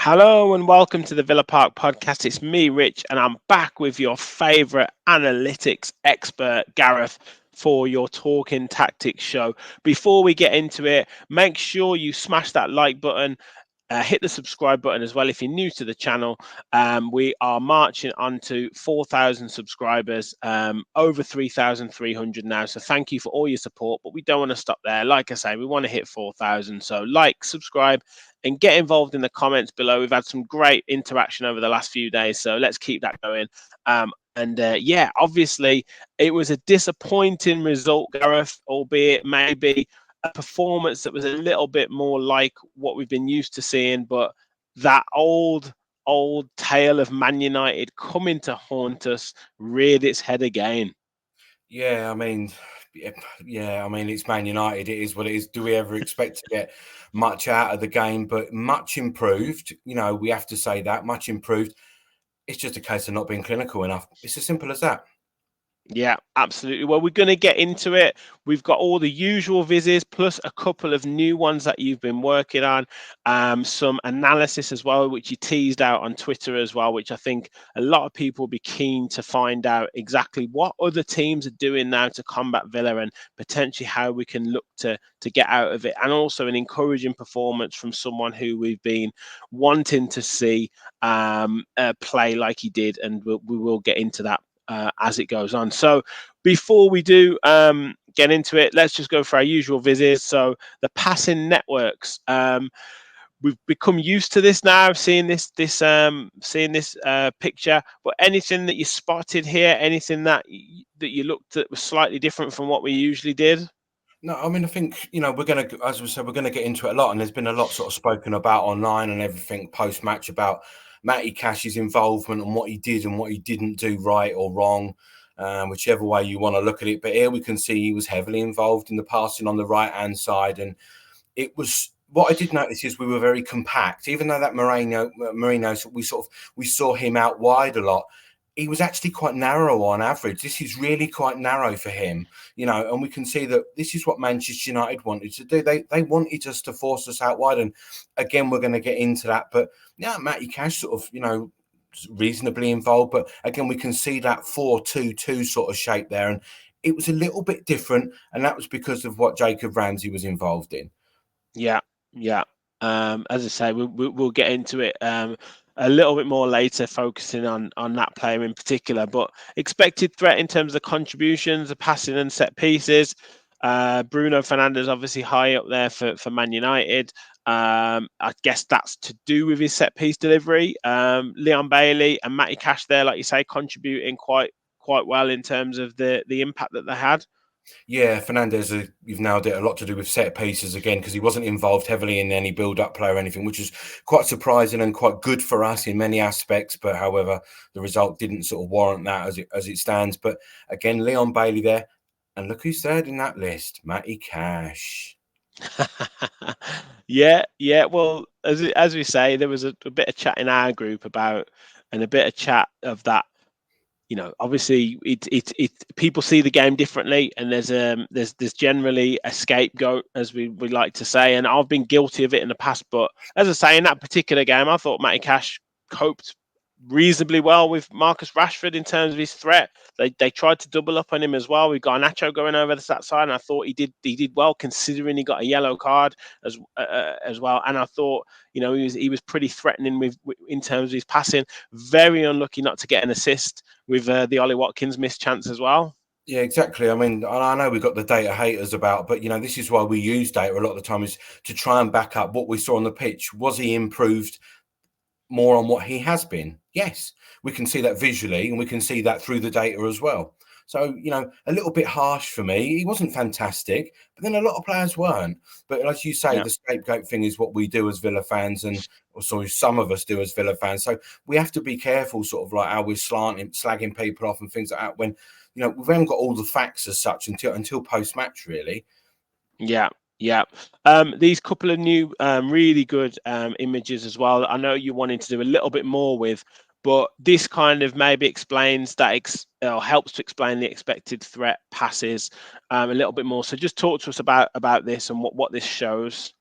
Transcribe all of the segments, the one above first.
Hello and welcome to the Villa Park podcast. It's me, Rich, and I'm back with your favorite analytics expert, Gareth, for your Talking Tactics show. Before we get into it, make sure you smash that like button. Hit the subscribe button as well if you're new to the channel. We are marching on to 4,000 subscribers, over 3,300 now. So thank you for all your support, but we don't want to stop there. Like I say, we want to hit 4,000. So like, subscribe, and get involved in the comments below. We've had some great interaction over the last few days, so let's keep that going. Yeah, obviously, it was a disappointing result, Gareth, albeit maybe a performance that was a little bit more like what we've been used to seeing, but that old tale of Man United coming to haunt us reared its head again. Yeah, I mean, it's Man United. It is what it is. Do we ever expect to get much out of the game? But much improved. We have to say that much improved. It's just a case of not being clinical enough. It's as simple as that. Yeah, absolutely. Well, we're going to get into it. We've got all the usual vizzes plus a couple of new ones that you've been working on, some analysis as well, which you teased out on Twitter as well, which I think a lot of people will be keen to find out exactly what other teams are doing now to combat Villa and potentially how we can look to get out of it. And also an encouraging performance from someone who we've been wanting to see play like he did. And we will get into that as it goes on. So before we do get into it, let's just go for our usual vizzes. So the passing networks. We've become used to this now, seeing this picture. But anything that you spotted here, anything that you looked at was slightly different from what we usually did? No, I mean, I think we're going to, as we said, we're going to get into it a lot, and there's been a lot sort of spoken about online and everything post match about Matty Cash's involvement and what he did and what he didn't do right or wrong, whichever way you want to look at it. But here we can see he was heavily involved in the passing on the right hand side, and it was. What I did notice is we were very compact, even though that Marino, we saw him out wide a lot. He was actually quite narrow on average. This is really quite narrow for him, and we can see that this is what Manchester United wanted to do. They wanted us to force us out wide, and again, we're going to get into that. But yeah, Matty Cash sort of, reasonably involved. But again, we can see that 4-2-2 sort of shape there, and it was a little bit different, and that was because of what Jacob Ramsey was involved in. Yeah, yeah. As I say, we'll get into it a little bit more later, focusing on that player in particular. But expected threat in terms of contributions, the passing and set pieces. Bruno Fernandes obviously high up there for Man United. I guess that's to do with his set piece delivery. Leon Bailey and Matty Cash there, like you say, contributing quite well in terms of the impact that they had. Yeah, Fernandez, you've nailed it. A lot to do with set pieces again, because he wasn't involved heavily in any build-up play or anything, which is quite surprising and quite good for us in many aspects. But however, the result didn't sort of warrant that as it stands. But again, Leon Bailey there, and look who's third in that list, Matty Cash. Yeah. Well, as we say, there was a bit of chat in our group about, and a bit of chat of that. Obviously, it people see the game differently, and there's generally a scapegoat, as we like to say, and I've been guilty of it in the past. But as I say, in that particular game, I thought Matty Cash coped reasonably well with Marcus Rashford in terms of his threat. They tried to double up on him as well. We've got Nacho going over that side, and I thought he did well considering he got a yellow card as well. And I thought he was pretty threatening with in terms of his passing. Very unlucky not to get an assist with the Ollie Watkins missed chance as well. Yeah, exactly. I mean, I know we've got the data haters about, but this is why we use data a lot of the time, is to try and back up what we saw on the pitch. Was he improved more on what he has been? Yes, we can see that visually, and we can see that through the data as well. So, a little bit harsh for me. He wasn't fantastic, but then a lot of players weren't. But as you say, the scapegoat thing is what we do as Villa fans, and also some of us do as Villa fans. So we have to be careful, sort of like how we're slagging people off and things like that, when we haven't got all the facts as such until post-match, really. Yeah. These couple of new, really good images as well. I know you wanted to do a little bit more with, but this kind of maybe explains that, helps to explain the expected threat passes a little bit more. So just talk to us about this and what this shows.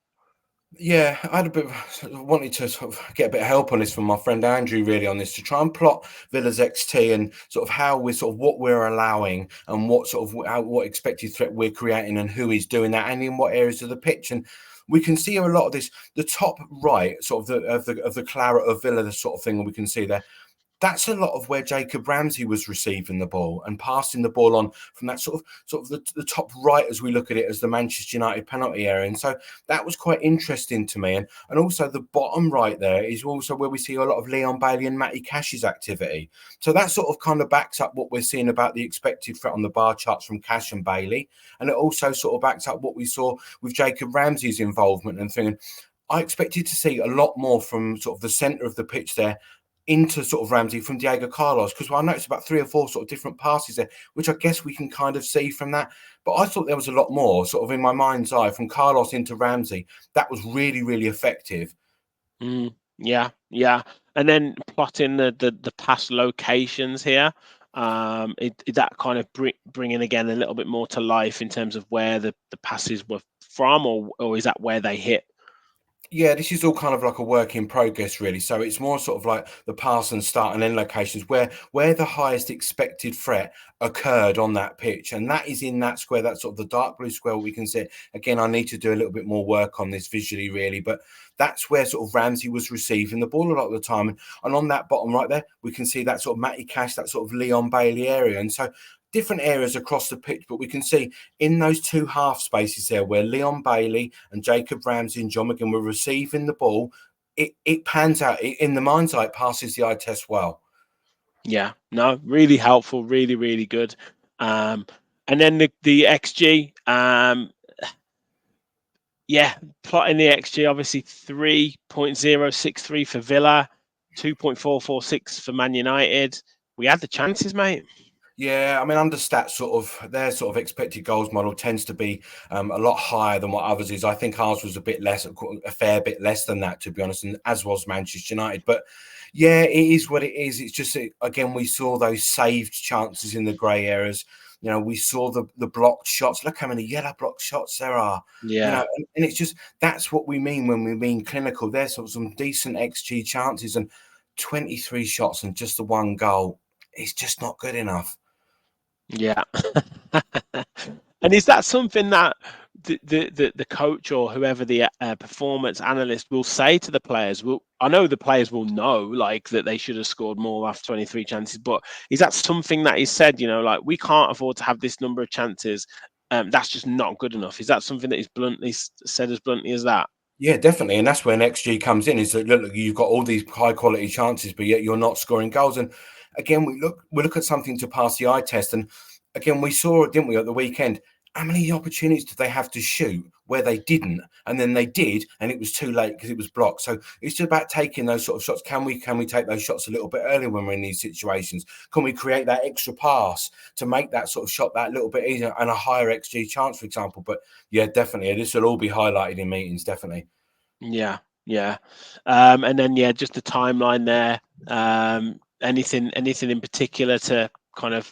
Yeah, I had a bit wanted to sort of get a bit of help on this from my friend Andrew, really, on this, to try and plot Villa's XT and sort of how we're sort of what we're allowing and what sort of what expected threat we're creating and who is doing that and in what areas of the pitch. And we can see a lot of this, the top right, sort of the claret of Villa, the sort of thing, and we can see there. That's a lot of where Jacob Ramsey was receiving the ball and passing the ball on from that sort of the top right, as we look at it, as the Manchester United penalty area. And so that was quite interesting to me. And also the bottom right there is also where we see a lot of Leon Bailey and Matty Cash's activity. So that sort of kind of backs up what we're seeing about the expected threat on the bar charts from Cash and Bailey. And it also sort of backs up what we saw with Jacob Ramsey's involvement and thing. I expected to see a lot more from sort of the centre of the pitch there into sort of Ramsey from Diego Carlos, because I noticed about 3 or 4 sort of different passes there, which I guess we can kind of see from that. But I thought there was a lot more sort of in my mind's eye from Carlos into Ramsey. That was really, really effective. Yeah. And then plotting the past locations here, that kind of bringing again a little bit more to life in terms of where the passes were from, or is that where they hit? Yeah, this is all kind of like a work in progress, really. So it's more sort of like the pass and start and end locations where the highest expected threat occurred on that pitch, and that is in that square. That's sort of the dark blue square. We can see it. Again, I need to do a little bit more work on this visually, really, but that's where sort of Ramsey was receiving the ball a lot of the time. And on that bottom right there, we can see that sort of Matty Cash, that sort of Leon Bailey area, and so different areas across the pitch, but we can see in those 2 half spaces there where Leon Bailey and Jacob Ramsey and John McGinn were receiving the ball, it pans out. In the mind's eye, it passes the eye test well. Yeah, no, really helpful, really, really good. And then the XG, plotting the XG, obviously 3.063 for Villa, 2.446 for Man United. We had the chances, mate. Yeah, I mean, under stats, sort of their sort of expected goals model tends to be a lot higher than what others is. I think ours was a bit less, a fair bit less than that, to be honest, and as was Manchester United. But yeah, it is what it is. It's just, again, we saw those saved chances in the grey areas. You know, we saw the blocked shots. Look how many yellow blocked shots there are. Yeah. You know, and it's just, that's what we mean when we mean clinical. There's sort of some decent XG chances, and 23 shots and just the 1 goal. It's just not good enough. Yeah. And is that something that the coach or whoever the performance analyst will say to the players? I know the players will know, like, that they should have scored more after 23 chances, but is that something that is said, like, we can't afford to have this number of chances? That's just not good enough. Is that something that is bluntly said, as bluntly as that? Yeah, definitely. And that's when XG comes in, is that, look, you've got all these high quality chances, but yet you're not scoring goals. And again, we look at something to pass the eye test. And again, we saw, didn't we, at the weekend, how many opportunities did they have to shoot where they didn't, and then they did, and it was too late because it was blocked. So it's just about taking those sort of shots. Can we take those shots a little bit earlier when we're in these situations? Can we create that extra pass to make that sort of shot that little bit easier and a higher XG chance, for example? But yeah, definitely, this will all be highlighted in meetings, definitely. Yeah. And then just the timeline there. Anything in particular to kind of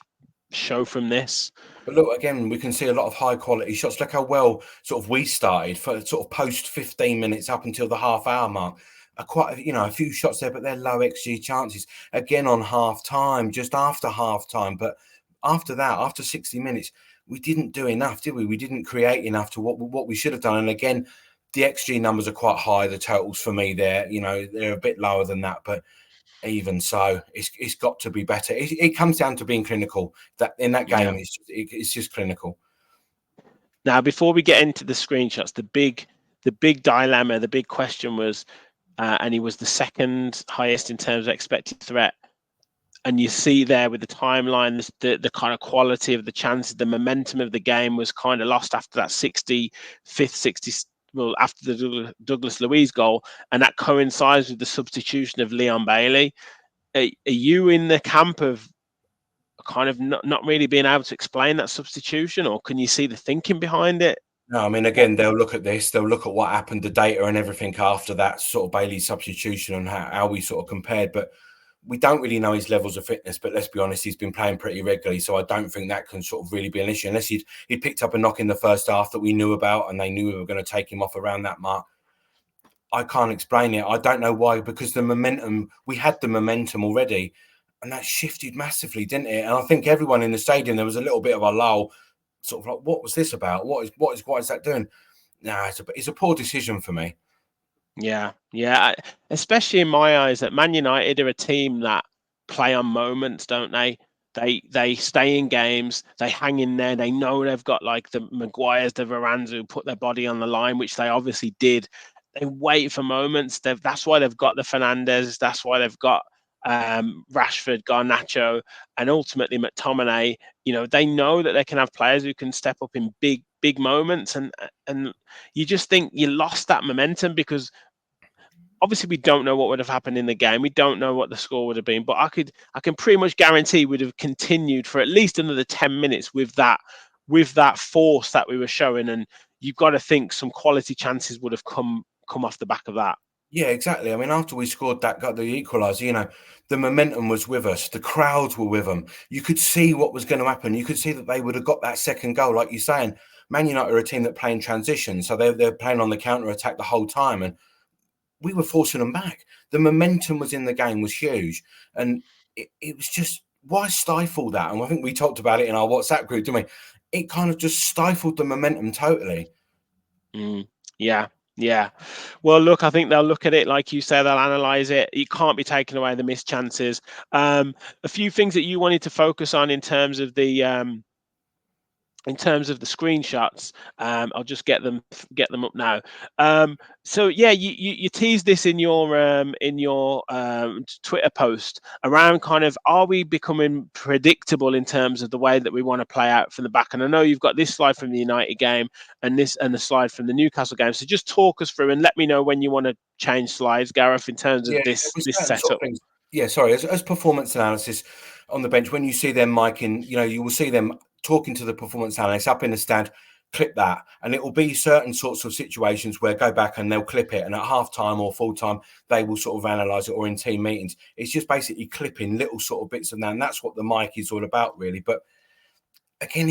show from this? But look, again, we can see a lot of high quality shots. Look how well sort of we started for sort of post 15 minutes up until the half-hour mark. A few shots there, but they're low XG chances. Again on half time, just after half time. But after that, after 60 minutes, we didn't do enough, did we? We didn't create enough to what we should have done. And again, the XG numbers are quite high. The totals for me, they're a bit lower than that, but even so, it's got to be better. It comes down to being clinical. That in that game, it's just clinical. Now, before we get into the screenshots, the big dilemma, the big question was, and he was the second highest in terms of expected threat. And you see there with the timeline, the kind of quality of the chances, the momentum of the game was kind of lost after that 65th, after the Douglas Luiz goal, and that coincides with the substitution of Leon Bailey. Are you in the camp of kind of not really being able to explain that substitution, or can you see the thinking behind it? No, I mean, again, they'll look at this, they'll look at what happened, the data and everything after that sort of Bailey substitution and how we sort of compared. But we don't really know his levels of fitness. But let's be honest, he's been playing pretty regularly, so I don't think that can sort of really be an issue unless he'd picked up a knock in the first half that we knew about and they knew we were going to take him off around that mark. I can't explain it. I don't know why, because we had the momentum already, and that shifted massively, didn't it? And I think everyone in the stadium, there was a little bit of a lull, sort of like, what was this about? What is that doing? Nah, it's a poor decision for me. Yeah, especially in my eyes, that Man United are a team that play on moments, don't they? They stay in games, they hang in there. They know they've got like the Maguires, the Varans who put their body on the line, which they obviously did. They wait for moments. That's why they've got the Fernandes. That's why they've got Rashford, Garnacho, and ultimately McTominay. They know that they can have players who can step up in big moments, and you just think you lost that momentum because obviously we don't know what would have happened in the game. We don't know what the score would have been, but I can pretty much guarantee we'd have continued for at least another 10 minutes with that force that we were showing. And you've got to think some quality chances would have come off the back of that. Yeah, exactly. I mean, after we scored got the equaliser, the momentum was with us. The crowds were with them. You could see what was going to happen. You could see that they would have got that second goal, like you're saying. Man United are a team that play in transition, so they're playing on the counter attack the whole time, and we were forcing them back. The momentum was in the game was huge, and it was just, why stifle that? And I think we talked about it in our WhatsApp group, didn't we? It kind of just stifled the momentum totally. Yeah. Well, look, I think they'll look at it like you say. They'll analyze it. You can't be taking away the missed chances. A few things that you wanted to focus on in terms of the screenshots. I'll just get them up now. So yeah, you teased this in your Twitter post around kind of, are we becoming predictable in terms of the way that we want to play out from the back? And I know you've got this slide from the United game and the slide from the Newcastle game. So just talk us through and let me know when you want to change slides, Gareth, in terms of this certain setup. sort of things. Yeah, sorry. As performance analysis on the bench, when you see them miking, you will see them talking to the performance analyst up in the stand. Clip that, and it will be certain sorts of situations where go back and they'll clip it, and at half time or full time they will sort of analyze it, or in team meetings it's just basically clipping little sort of bits of that, and that's what the mic is all about, really. But again,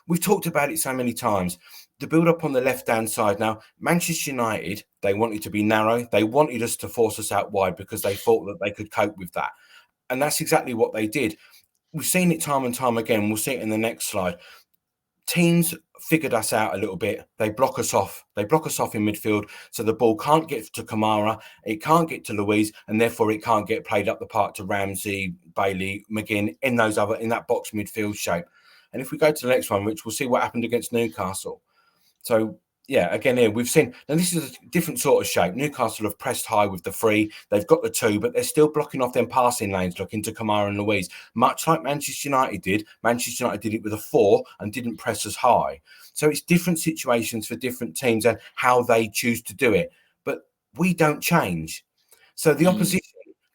we've talked about it so many times. The build up on the left hand side. Now, Manchester United, they wanted to be narrow. They wanted us to force us out wide because they thought that they could cope with that. And that's exactly what they did. We've seen it time and time again. We'll see it in the next slide. Teams figured us out a little bit. They block us off. They block us off in midfield. So the ball can't get to Kamara. It can't get to Louise. And therefore it can't get played up the park to Ramsey, Bailey, McGinn in that box midfield shape. And if we go to the next one, which we'll see what happened against Newcastle. So, yeah, again, here we've seen, now this is a different sort of shape. Newcastle have pressed high with the 3. They've got the 2, but they're still blocking off them passing lanes, looking to Kamara and Louise. Much like Manchester United did. Manchester United did it with a 4 and didn't press as high. So it's different situations for different teams and how they choose to do it. But we don't change. So the opposition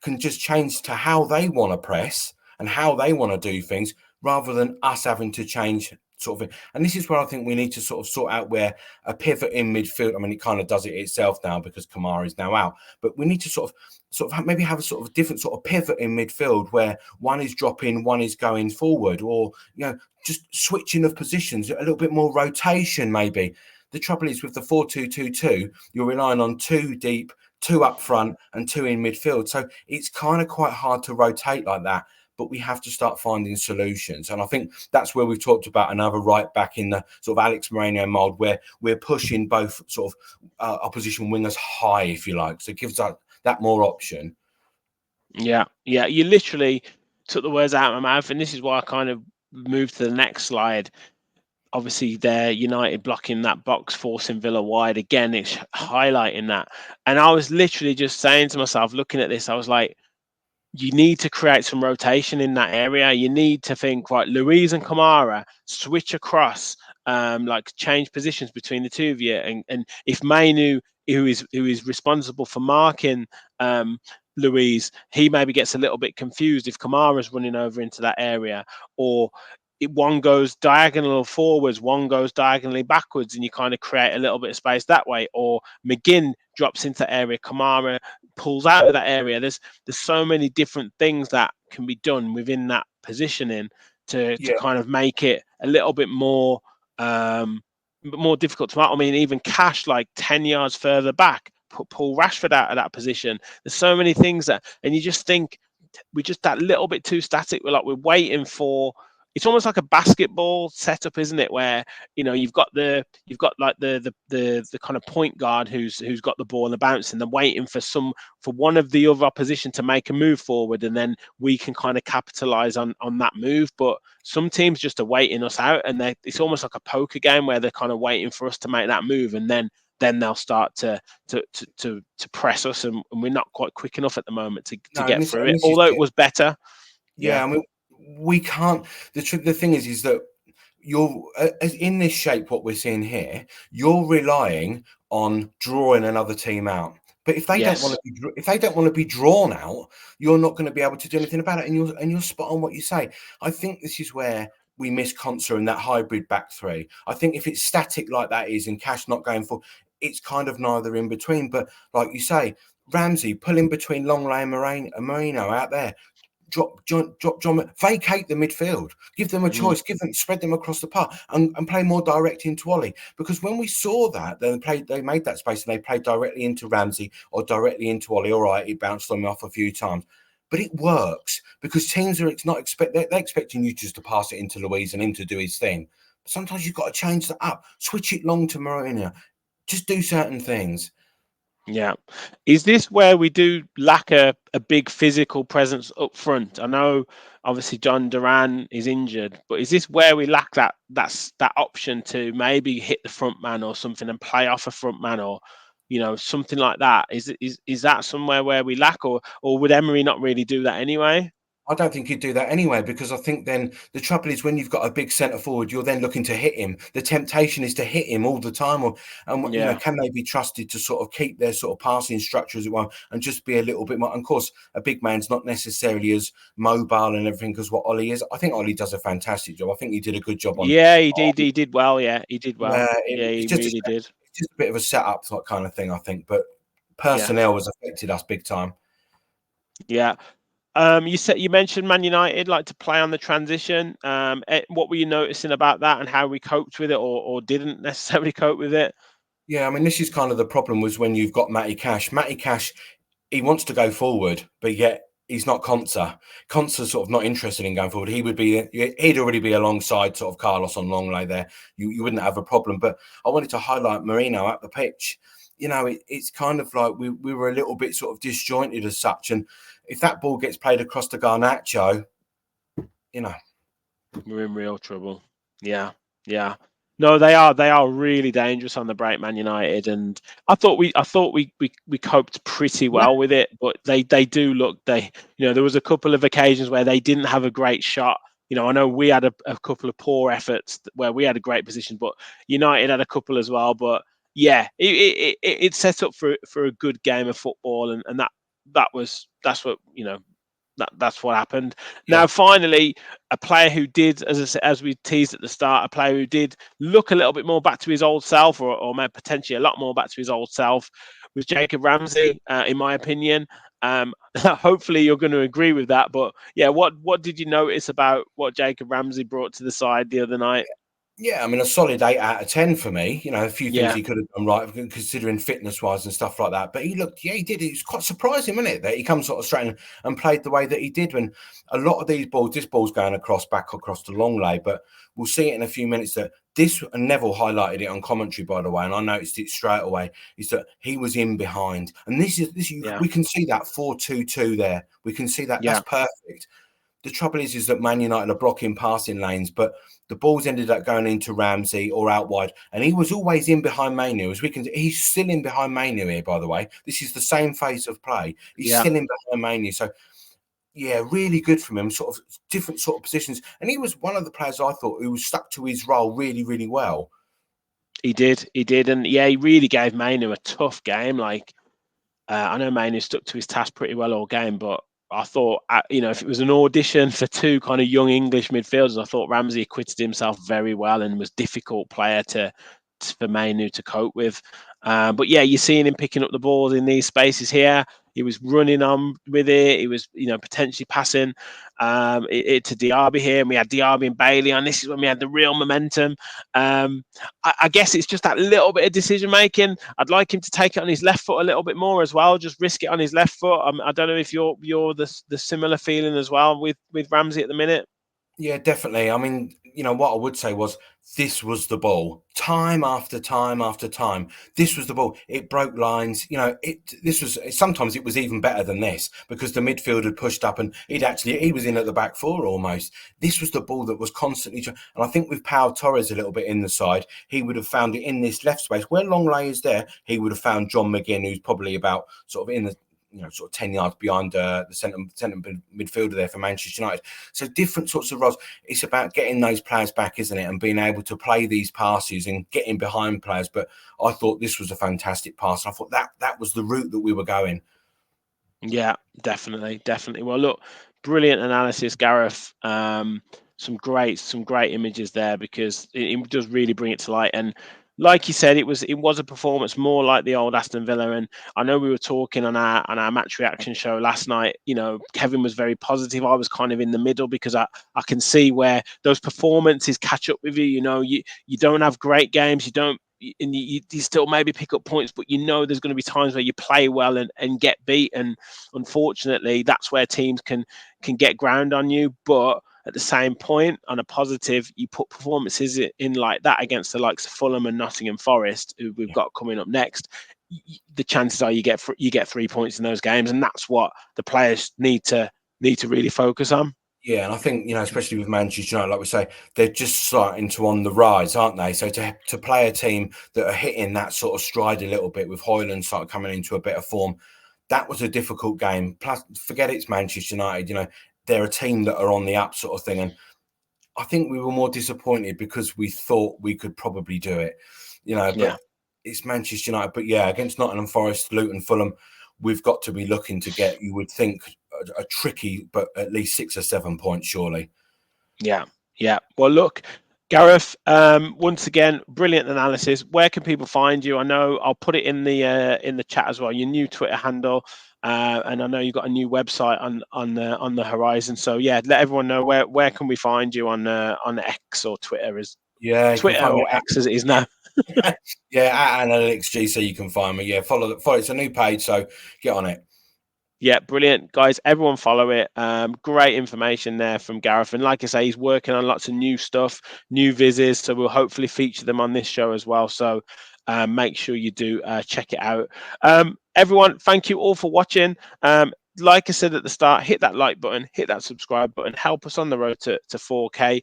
can just change to how they want to press and how they want to do things, rather than us having to change sort of thing. And this is where I think we need to sort of sort out where a pivot in midfield, I mean, it kind of does it itself now because Kamara is now out, but we need to sort of maybe have a sort of different sort of pivot in midfield where one is dropping, one is going forward, or, just switching of positions, a little bit more rotation maybe. The trouble is with the 4-2-2-2, you're relying on 2 deep, 2 up front and 2 in midfield. So it's kind of quite hard to rotate like that. But we have to start finding solutions. And I think that's where we've talked about another right back in the sort of Alex Moreno mould, where we're pushing both sort of opposition wingers high, if you like. So it gives that more option. Yeah. You literally took the words out of my mouth. And this is why I kind of moved to the next slide. Obviously, they're United blocking that box, forcing Villa wide. Again, it's highlighting that. And I was literally just saying to myself, looking at this, I was like, you need to create some rotation in that area. You need to think, right, Louise and Kamara switch across, like change positions between the two of you. And if Mainu, who is responsible for marking Louise, he maybe gets a little bit confused if Kamara's running over into that area, or one goes diagonal forwards, one goes diagonally backwards, and you kind of create a little bit of space that way. Or McGinn drops into that area, Kamara pulls out of that area. There's so many different things that can be done within that positioning to kind of make it a little bit more difficult to mark. I mean, even Cash, like 10 yards further back, put Paul Rashford out of that position. There's so many things that, and you just think we're just that little bit too static. We're waiting for. It's almost like a basketball setup, isn't it? Where you've got like the kind of point guard who's got the ball and the bounce, and they're waiting for one of the other opposition to make a move forward, and then we can kind of capitalize on that move. But some teams just are waiting us out, and it's almost like a poker game where they're kind of waiting for us to make that move, and then they'll start to press us, and we're not quite quick enough at the moment to get through it. Although it was better. Yeah, I mean, we can't. The thing is that you're in this shape. What we're seeing here, you're relying on drawing another team out. But if they don't want to be drawn out, you're not going to be able to do anything about it. And you're spot on what you say. I think this is where we miss Konsa in that hybrid back three. I think if it's static like that is, and Cash not going for, it's kind of neither in between. But like you say, Ramsey pulling between Longley and Marino out there. Drop John, vacate the midfield, give them a choice, spread them across the park, and play more direct into Ollie. Because when we saw that, they made that space and they played directly into Ramsey or directly into Ollie. All right, he bounced on me off a few times, but it works because teams are they're expecting you just to pass it into Luiz and him to do his thing. But sometimes you've got to change that up, switch it long to Marino, just do certain things. Yeah. Is this where we do lack a big physical presence up front? I know obviously John Duran is injured, but is this where we lack that option to maybe hit the front man or something and play off a front man, or something like that? Is that somewhere where we lack, or would Emery not really do that anyway? I don't think he'd do that anyway, because I think then the trouble is when you've got a big centre forward, you're then looking to hit him. The temptation is to hit him all the time, can they be trusted to sort of keep their sort of passing structure as it were and just be a little bit more? And of course, a big man's not necessarily as mobile and everything as what Ollie is. I think Ollie does a fantastic job. I think he did a good job on. Yeah, he did. He did well. Yeah, he did well. He really did. It's just a bit of a setup kind of thing, I think. But personnel has affected us big time. Yeah. You mentioned Man United like to play on the transition. What were you noticing about that and how we coped with it, or didn't necessarily cope with it? Yeah, I mean, this is kind of the problem was when you've got Matty Cash. Matty Cash, he wants to go forward, but yet he's not Konsa. Konsa's sort of not interested in going forward. He'd already be alongside sort of Carlos on Longley there. You wouldn't have a problem. But I wanted to highlight Marino at the pitch. It's kind of like we were a little bit sort of disjointed as such, and if that ball gets played across to Garnacho, we're in real trouble. Yeah. No, they are really dangerous on the break, Man United, and I thought we coped pretty well with it, but they do look there was a couple of occasions where they didn't have a great shot. I know we had a couple of poor efforts where we had a great position, but United had a couple as well. But yeah, it set up for a good game of football, and that's what happened. Yeah. Now, finally, a player who did, as we teased at the start, a player who did look a little bit more back to his old self, or potentially a lot more back to his old self, was Jacob Ramsey, in my opinion. Hopefully, you're going to agree with that. But yeah, what did you notice about what Jacob Ramsey brought to the side the other night? Yeah, I mean, a solid 8 out of 10 for me. A few things he could have done right, considering fitness-wise and stuff like that. But he did. It was quite surprising, wasn't it, that he comes sort of straight and played the way that he did. When a lot of these balls, this ball's going back across the Longley, but we'll see it in a few minutes that this, and Neville highlighted it on commentary, by the way, and I noticed it straight away, is that he was in behind. And we can see that 4-2-2 there. We can see that. That's perfect. The trouble is that Man United are blocking passing lanes, but the balls ended up going into Ramsey or out wide, and he was always in behind Manu. He's still in behind Manu here, by the way. This is the same phase of play. He's still in behind Manu. So, yeah, really good from him, sort of different sort of positions. And he was one of the players I thought who was stuck to his role really, really well. He did. And yeah, he really gave Manu a tough game. Like, I know Manu stuck to his task pretty well all game, but I thought, if it was an audition for two kind of young English midfielders, I thought Ramsey acquitted himself very well and was a difficult player for Manu to cope with. But yeah, you're seeing him picking up the balls in these spaces here. He was running on with it. He was, potentially passing it to Diaby here, and we had Diaby and Bailey on. This is when we had the real momentum. I guess it's just that little bit of decision making. I'd like him to take it on his left foot a little bit more as well. Just risk it on his left foot. I don't know if you're the similar feeling as well with Ramsey at the minute. Yeah, definitely. I mean, what I would say was this was the ball. Time after time after time, this was the ball. It broke lines. Sometimes it was even better than this because the midfield had pushed up and he was in at the back four almost. This was the ball that was constantly. And I think with Pau Torres a little bit in the side, he would have found it in this left space where Longley is there. He would have found John McGinn, who's probably about sort of in the sort of 10 yards behind the centre midfielder there for Manchester United. So different sorts of roles. It's about getting those players back, isn't it? And being able to play these passes and getting behind players. But I thought this was a fantastic pass. I thought that was the route that we were going. Yeah, definitely. Well, look, brilliant analysis, Gareth. Some great images there because it does really bring it to light. And like you said, it was a performance more like the old Aston Villa. And I know we were talking on our match reaction show last night. Kevin was very positive. I was kind of in the middle because I can see where those performances catch up with you. You don't have great games. You don't. And you still maybe pick up points, but there's going to be times where you play well and get beat. And unfortunately, that's where teams can get ground on you. But at the same point, on a positive, you put performances in like that against the likes of Fulham and Nottingham Forest, who we've got coming up next. The chances are you get 3 points in those games, and that's what the players need to really focus on. Yeah, and I think, especially with Manchester United, like we say, they're just starting to on the rise, aren't they? So to play a team that are hitting that sort of stride a little bit with Højlund started coming into a better form, that was a difficult game. Plus, forget it's Manchester United, they're a team that are on the up sort of thing. And I think we were more disappointed because we thought we could probably do it, but it's Manchester United. But yeah, against Nottingham Forest, Luton, Fulham, we've got to be looking to get, you would think, a tricky, but at least 6 or 7 points, surely. Yeah. Well, look, Gareth, once again, brilliant analysis. Where can people find you? I know I'll put it in the chat as well. Your new Twitter handle, and I know you've got a new website on the horizon. So yeah, let everyone know where can we find you on X or Twitter Twitter or X as it is now. Yeah, at Analytics GC you can find me. Yeah, follow. It's a new page, so get on it. Yeah, brilliant, guys. Everyone follow it. Great information there from Gareth. And like I say, he's working on lots of new stuff, new vizzes. So we'll hopefully feature them on this show as well. So make sure you do check it out. Everyone, thank you all for watching. Like I said at the start, hit that like button, hit that subscribe button, help us on the road to 4K.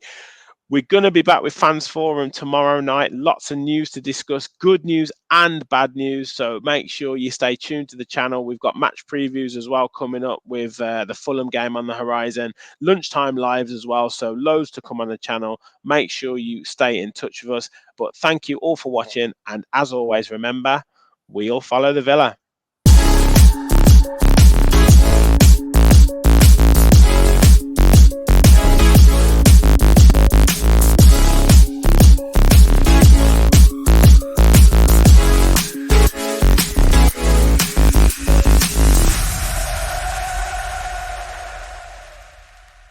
We're going to be back with Fans Forum tomorrow night. Lots of news to discuss, good news and bad news. So make sure you stay tuned to the channel. We've got match previews as well coming up with the Fulham game on the horizon, lunchtime lives as well. So loads to come on the channel. Make sure you stay in touch with us. But thank you all for watching. And as always, remember, we all follow the Villa.